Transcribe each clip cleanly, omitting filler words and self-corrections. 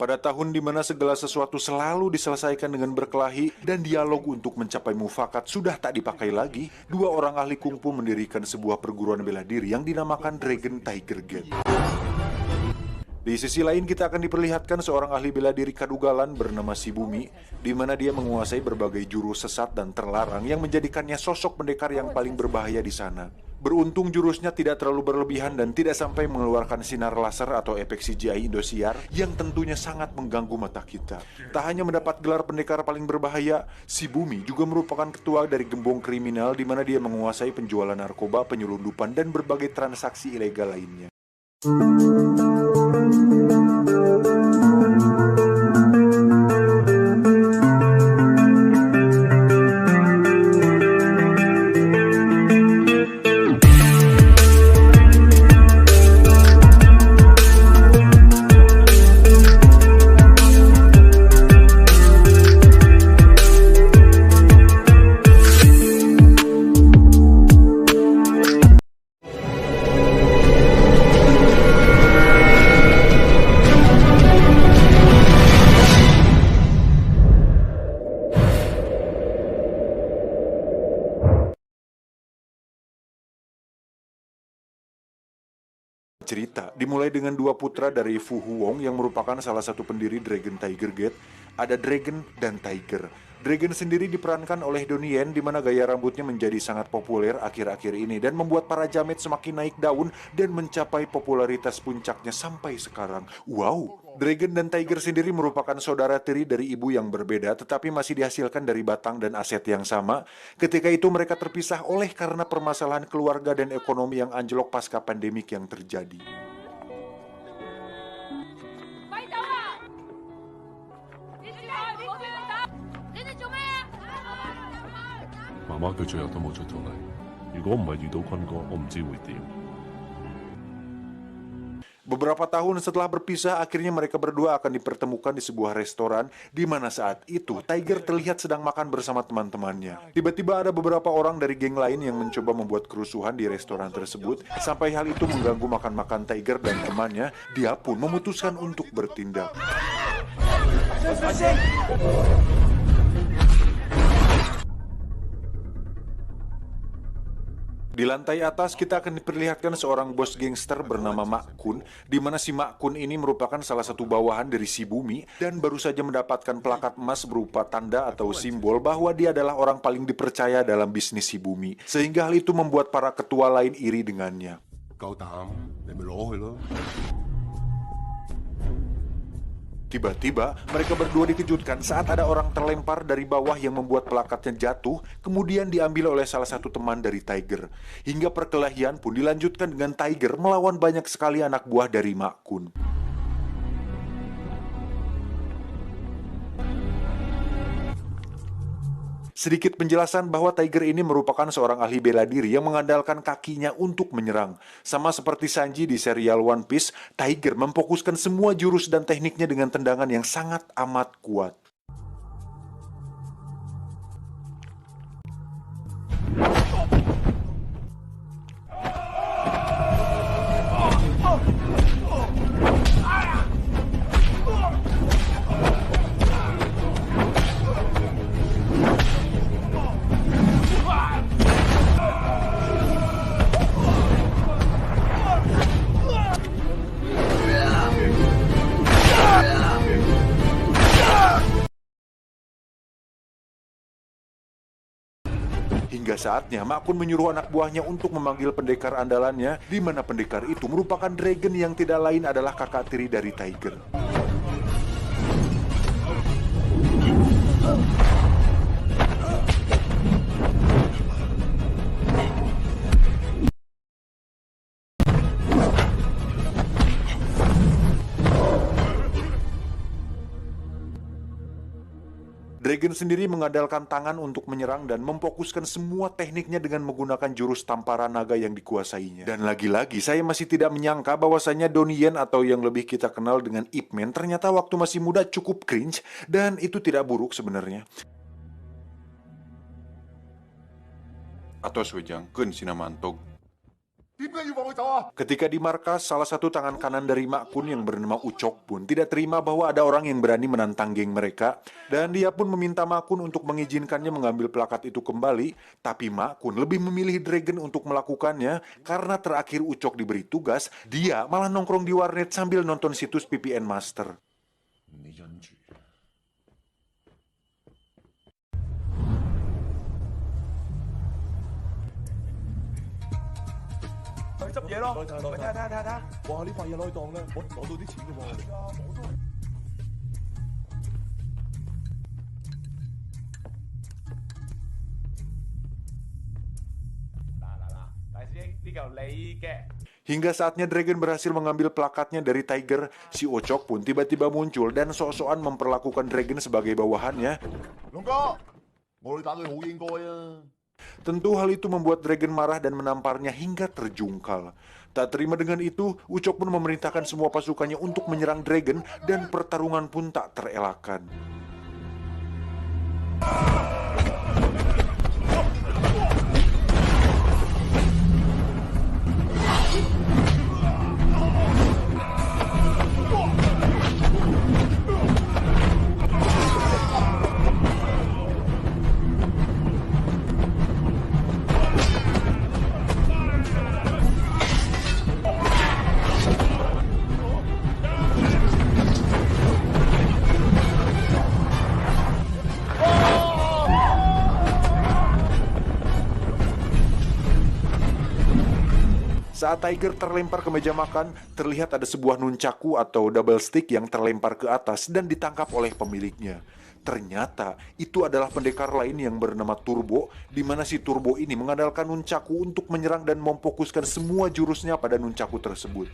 Pada tahun di mana segala sesuatu selalu diselesaikan dengan berkelahi dan dialog untuk mencapai mufakat sudah tak dipakai lagi, dua orang ahli kungfu mendirikan sebuah perguruan bela diri yang dinamakan Dragon Tiger Gate. Di sisi lain kita akan diperlihatkan seorang ahli bela diri Kadugalan bernama Shibumi, di mana dia menguasai berbagai jurus sesat dan terlarang yang menjadikannya sosok pendekar yang paling berbahaya di sana. Beruntung jurusnya tidak terlalu berlebihan dan tidak sampai mengeluarkan sinar laser atau efek CGI Indosiar yang tentunya sangat mengganggu mata kita. Tak hanya mendapat gelar pendekar paling berbahaya, Shibumi juga merupakan ketua dari gembong kriminal di mana dia menguasai penjualan narkoba, penyelundupan, dan berbagai transaksi ilegal lainnya. Cerita dimulai dengan dua putra dari Fu Huong yang merupakan salah satu pendiri Dragon Tiger Gate. Ada Dragon dan Tiger. Dragon sendiri diperankan oleh Donnie Yen, di mana gaya rambutnya menjadi sangat populer akhir-akhir ini dan membuat para jamet semakin naik daun dan mencapai popularitas puncaknya sampai sekarang. Wow! Dragon dan Tiger sendiri merupakan saudara tiri dari ibu yang berbeda tetapi masih dihasilkan dari batang dan aset yang sama. Ketika itu mereka terpisah oleh karena permasalahan keluarga dan ekonomi yang anjlok pasca pandemik yang terjadi. 快走啊！你住口！唔好俾佢走！你哋做咩啊？媽媽佢最後都冇出到嚟。如果唔係遇到坤哥，我唔知會點。 Beberapa tahun setelah berpisah, akhirnya mereka berdua akan dipertemukan di sebuah restoran, di mana saat itu Tiger terlihat sedang makan bersama teman-temannya. Tiba-tiba ada beberapa orang dari geng lain yang mencoba membuat kerusuhan di restoran tersebut. Sampai hal itu mengganggu makan-makan Tiger dan temannya, dia pun memutuskan untuk bertindak. Di lantai atas kita akan diperlihatkan seorang bos gangster bernama Mak Kun, di mana si Mak Kun ini merupakan salah satu bawahan dari Shibumi dan baru saja mendapatkan plakat emas berupa tanda atau simbol bahwa dia adalah orang paling dipercaya dalam bisnis Shibumi, sehingga hal itu membuat para ketua lain iri dengannya. 夠膽，你咪攞去咯。 Tiba-tiba, mereka berdua dikejutkan saat ada orang terlempar dari bawah yang membuat plakatnya jatuh, kemudian diambil oleh salah satu teman dari Tiger. Hingga perkelahian pun dilanjutkan dengan Tiger melawan banyak sekali anak buah dari Mak Kun. Sedikit penjelasan bahwa Tiger ini merupakan seorang ahli bela diri yang mengandalkan kakinya untuk menyerang. Sama seperti Sanji di serial One Piece, Tiger memfokuskan semua jurus dan tekniknya dengan tendangan yang sangat amat kuat. Hingga saatnya Mak Kun menyuruh anak buahnya untuk memanggil pendekar andalannya, di mana pendekar itu merupakan Dragon yang tidak lain adalah kakak tiri dari Tiger. Dragon sendiri mengandalkan tangan untuk menyerang dan memfokuskan semua tekniknya dengan menggunakan jurus tamparan naga yang dikuasainya. Dan lagi-lagi saya masih tidak menyangka bahwasanya Donnie Yen atau yang lebih kita kenal dengan Ip Man ternyata waktu masih muda cukup cringe, dan itu tidak buruk sebenarnya. Atau Swejang, kun sinamantog. 點解要放佢走啊？ Ketika di markas, salah satu tangan kanan dari Mak Kun yang bernama Ucok pun tidak terima bahwa ada orang yang berani menantang geng mereka, dan dia pun meminta Mak Kun untuk mengizinkannya mengambil plakat itu kembali, tapi Mak Kun lebih memilih Dragon untuk melakukannya karena terakhir Ucok diberi tugas, dia malah nongkrong di warnet sambil nonton situs VPN Master. 你忍住。去執嘢咯，喂睇下睇下睇下睇下，哇！呢塊嘢攞去當啦，我攞到啲錢嘅喎。係啊，我都。嗱，大師兄呢嚿你嘅。 Hingga saatnya Dragon berhasil mengambil plakatnya dari Tiger, si Ocok pun tiba-tiba muncul dan sok-sokan memperlakukan Dragon sebagai bawahannya. 龍哥，我哋打佢好應該啊！ Tentu hal itu membuat Dragon marah dan menamparnya hingga terjungkal. Tak terima dengan itu, Ucok pun memerintahkan semua pasukannya untuk menyerang Dragon dan pertarungan pun tak terelakkan. Saat Tiger terlempar ke meja makan, terlihat ada sebuah nunchaku atau double stick yang terlempar ke atas dan ditangkap oleh pemiliknya. Ternyata itu adalah pendekar lain yang bernama Turbo, di mana si Turbo ini mengandalkan nunchaku untuk menyerang dan memfokuskan semua jurusnya pada nunchaku tersebut.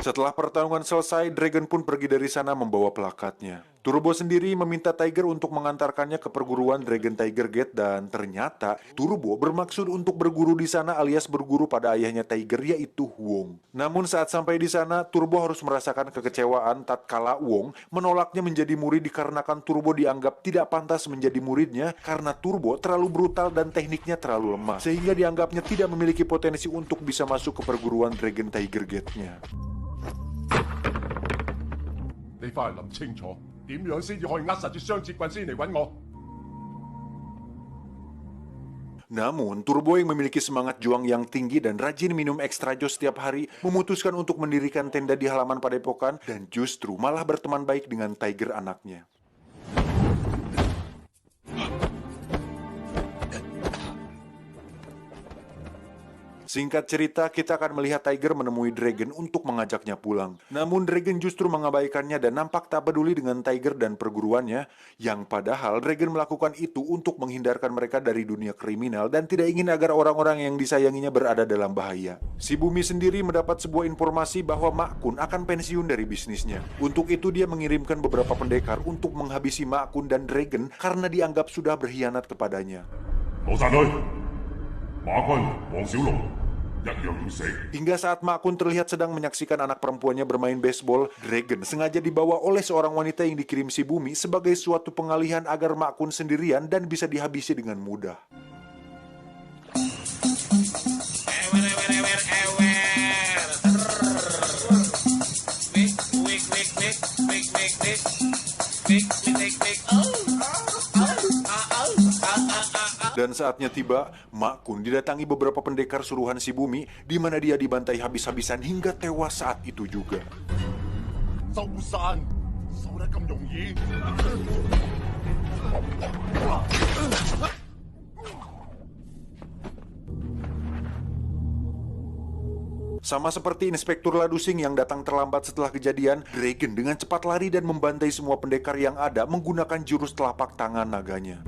Setelah pertarungan selesai, Dragon pun pergi dari sana membawa plakatnya. Turbo sendiri meminta Tiger untuk mengantarkannya ke perguruan Dragon Tiger Gate dan ternyata Turbo bermaksud untuk berguru di sana alias berguru pada ayahnya Tiger yaitu Wong. Namun saat sampai di sana, Turbo harus merasakan kekecewaan tatkala Wong menolaknya menjadi murid dikarenakan Turbo dianggap tidak pantas menjadi muridnya karena Turbo terlalu brutal dan tekniknya terlalu lemah sehingga dianggapnya tidak memiliki potensi untuk bisa masuk ke perguruan Dragon Tiger Gate-nya. 你翻嚟諗清楚，點樣先至可以扼實住雙節棍先嚟揾我？ Namun, Turbo yang memiliki semangat juang yang tinggi dan rajin minum ekstra jos setiap hari, memutuskan untuk mendirikan tenda di halaman padepokan dan justru malah berteman baik dengan Tiger anaknya. Singkat cerita, kita akan melihat Tiger menemui Dragon untuk mengajaknya pulang. Namun Dragon justru mengabaikannya dan nampak tak peduli dengan Tiger dan perguruannya, yang padahal Dragon melakukan itu untuk menghindarkan mereka dari dunia kriminal dan tidak ingin agar orang-orang yang disayanginya berada dalam bahaya. Si Bumi sendiri mendapat sebuah informasi bahwa Mak Kun akan pensiun dari bisnisnya. Untuk itu dia mengirimkan beberapa pendekar untuk menghabisi Mak Kun dan Dragon karena dianggap sudah berkhianat kepadanya. 冇殺佢，馬君、黃小龍一樣要死。 Hingga saat Mak Kun terlihat sedang menyaksikan anak perempuannya bermain baseball, Dragon sengaja dibawa oleh seorang wanita yang dikirim si Bumi sebagai suatu pengalihan agar Mak Kun sendirian dan bisa dihabisi dengan mudah. Dan saatnya tiba, Mak Kun didatangi beberapa pendekar suruhan si Bumi, di mana dia dibantai habis-habisan hingga tewas saat itu juga. 收山，收得咁容易？ Sama seperti Inspektur Ladusing yang datang terlambat setelah kejadian, Dragon dengan cepat lari dan membantai semua pendekar yang ada menggunakan jurus telapak tangan naganya.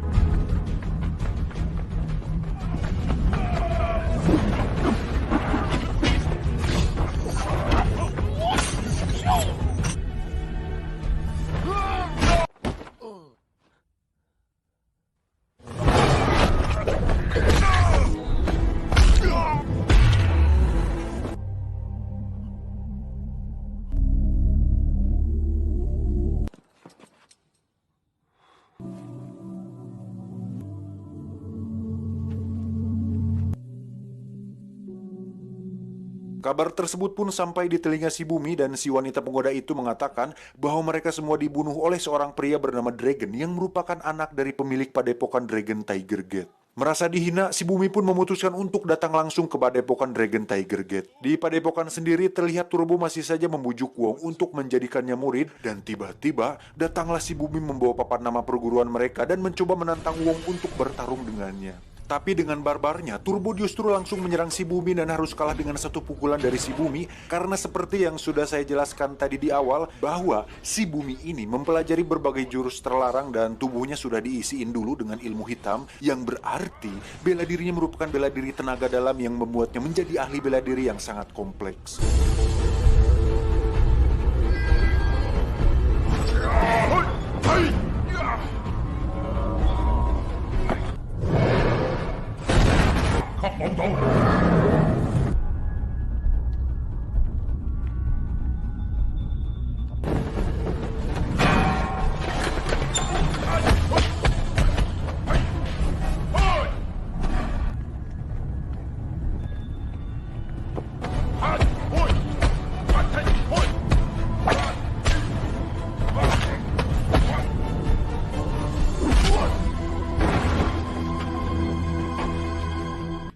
Kabar tersebut pun sampai di telinga si Bumi dan si wanita penggoda itu mengatakan bahwa mereka semua dibunuh oleh seorang pria bernama Dragon yang merupakan anak dari pemilik padepokan Dragon Tiger Gate. Merasa dihina, si Bumi pun memutuskan untuk datang langsung ke padepokan Dragon Tiger Gate. Di padepokan sendiri terlihat Turbo masih saja membujuk Wong untuk menjadikannya murid, dan tiba-tiba datanglah si Bumi membawa papan nama perguruan mereka dan mencoba menantang Wong untuk bertarung dengannya. Tapi dengan barbarnya, Turbo justru langsung menyerang si Bumi dan harus kalah dengan satu pukulan dari si Bumi, karena seperti yang sudah saya jelaskan tadi di awal, bahwa si Bumi ini mempelajari berbagai jurus terlarang dan tubuhnya sudah diisiin dulu dengan ilmu hitam, yang berarti bela dirinya merupakan bela diri tenaga dalam yang membuatnya menjadi ahli bela diri yang sangat kompleks.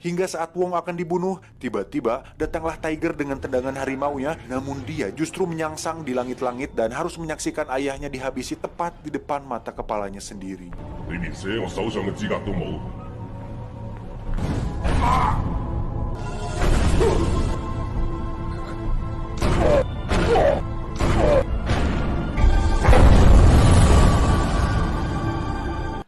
Hingga saat Wong akan dibunuh, tiba-tiba datanglah Tiger dengan tendangan harimaunya, namun dia justru menyangsang di langit-langit dan harus menyaksikan ayahnya dihabisi tepat di depan mata kepalanya sendiri. 你連寫我手上嘅資格都冇。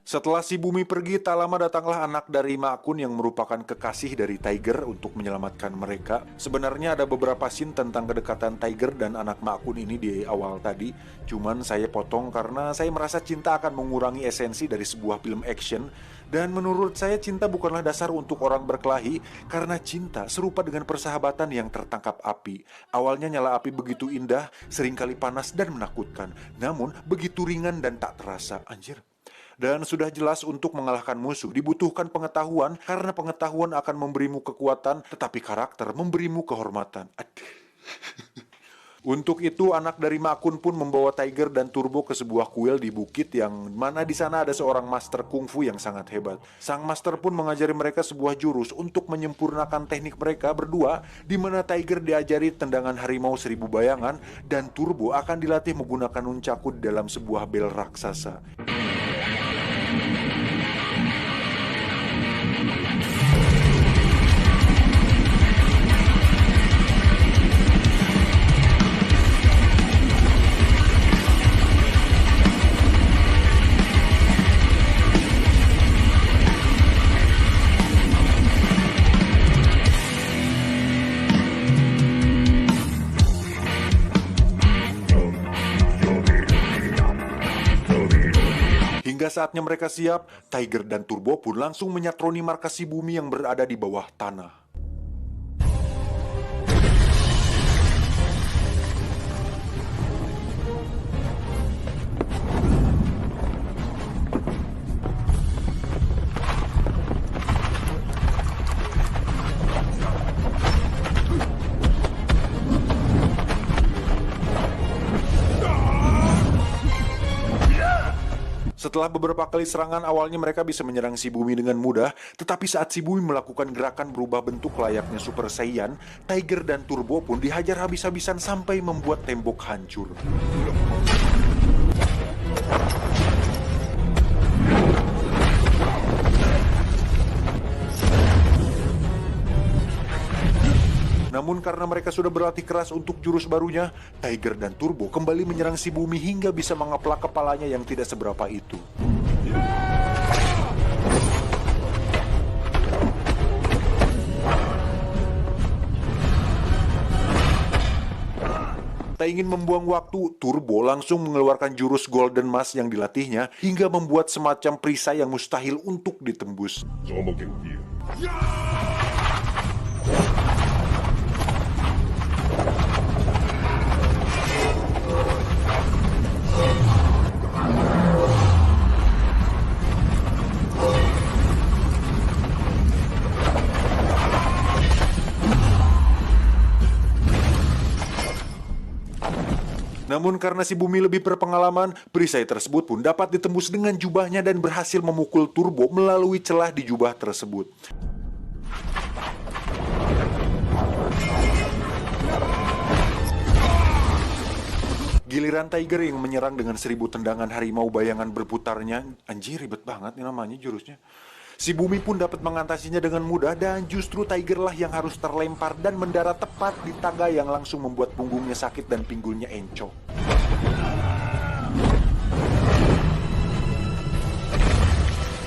Setelah si Bumi pergi, tak lama datanglah anak dari Ma Kun yang merupakan kekasih dari Tiger untuk menyelamatkan mereka. Sebenarnya ada beberapa scene tentang kedekatan Tiger dan anak Ma Kun ini di awal tadi, cuman saya potong karena saya merasa cinta akan mengurangi esensi dari sebuah film action. Dan menurut saya cinta bukanlah dasar untuk orang berkelahi, karena cinta serupa dengan persahabatan yang tertangkap api. Awalnya nyala api begitu indah, seringkali panas dan menakutkan, namun begitu ringan dan tak terasa. Anjir. Dan sudah jelas untuk mengalahkan musuh dibutuhkan pengetahuan, karena pengetahuan akan memberimu kekuatan, tetapi karakter memberimu kehormatan. Untuk itu anak dari Ma Kun pun membawa Tiger dan Turbo ke sebuah kuil di bukit yang mana di sana ada seorang master kungfu yang sangat hebat. Sang master pun mengajari mereka sebuah jurus untuk menyempurnakan teknik mereka berdua, di mana Tiger diajari tendangan harimau 1000 bayangan dan Turbo akan dilatih menggunakan nunchaku di dalam sebuah bel raksasa. Hingga saatnya mereka siap, Tiger dan Turbo pun langsung menyatroni markas si Bumi yang berada di bawah tanah. Setelah beberapa kali serangan, awalnya mereka bisa menyerang si Bumi dengan mudah, tetapi saat si Bumi melakukan gerakan berubah bentuk layaknya Super Saiyan, Tiger dan Turbo pun dihajar habis-habisan sampai membuat tembok hancur. Namun karena mereka sudah berlatih keras untuk jurus barunya, Tiger dan Turbo kembali menyerang si Bumi hingga bisa mengeplak kepalanya yang tidak seberapa itu. Tak ingin membuang waktu, Turbo langsung mengeluarkan jurus Golden Mask yang dilatihnya hingga membuat semacam perisai yang mustahil untuk ditembus. 仲有冇勁啲啊？ Namun karena si Bumi lebih berpengalaman, perisai tersebut pun dapat ditembus dengan jubahnya dan berhasil memukul Turbo melalui celah di jubah tersebut. Giliran Tiger yang menyerang dengan 1000 tendangan harimau bayangan berputarnya. Anjir, ribet banget nih namanya jurusnya. Si Bumi pun dapat mengatasinya dengan mudah dan justru Tiger lah yang harus terlempar dan mendarat tepat di tangga yang langsung membuat punggungnya sakit dan pinggulnya encok.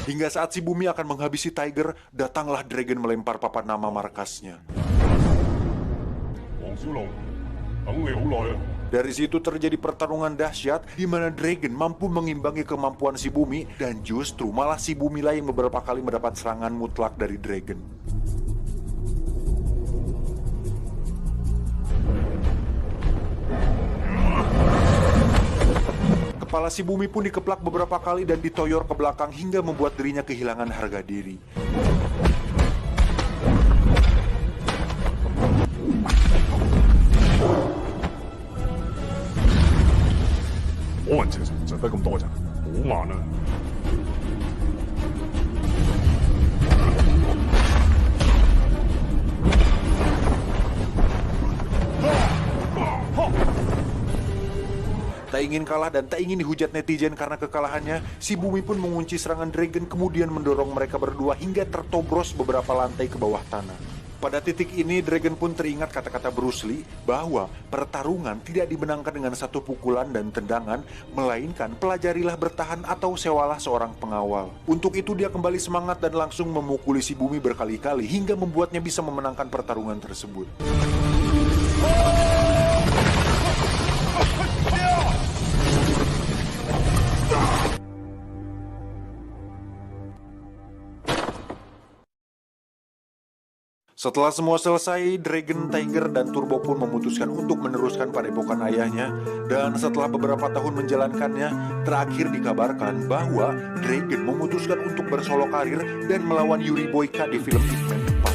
Hingga saat si Bumi akan menghabisi Tiger, datanglah Dragon melempar papan nama markasnya. Wang Xiulong, tunggu你好耐啊！ Dari situ terjadi pertarungan dahsyat di mana Dragon mampu mengimbangi kemampuan si Bumi dan justru malah si Bumi lah yang beberapa kali mendapat serangan mutlak dari Dragon. Kepala si Bumi pun dikeplak beberapa kali dan ditoyor ke belakang hingga membuat dirinya kehilangan harga diri.我運邪神就得咁多咋，好慢啊！ Tak ingin kalah dan tak ingin dihujat netizen karena kekalahannya, si Bumi pun mengunci serangan Dragon kemudian mendorong mereka berdua hingga tertobros beberapa lantai ke bawah tanah. Pada titik ini, Dragon pun teringat kata-kata Bruce Lee bahwa pertarungan tidak dimenangkan dengan satu pukulan dan tendangan, melainkan pelajarilah bertahan atau sewalah seorang pengawal. Untuk itu dia kembali semangat dan langsung memukuli si Bumi berkali-kali hingga membuatnya bisa memenangkan pertarungan tersebut. Setelah semua selesai, Dragon, Tiger, dan Turbo pun memutuskan untuk meneruskan padepokan ayahnya. Dan setelah beberapa tahun menjalankannya, terakhir dikabarkan bahwa Dragon memutuskan untuk bersolo karir dan melawan Yuri Boyka di film Ip Man 4.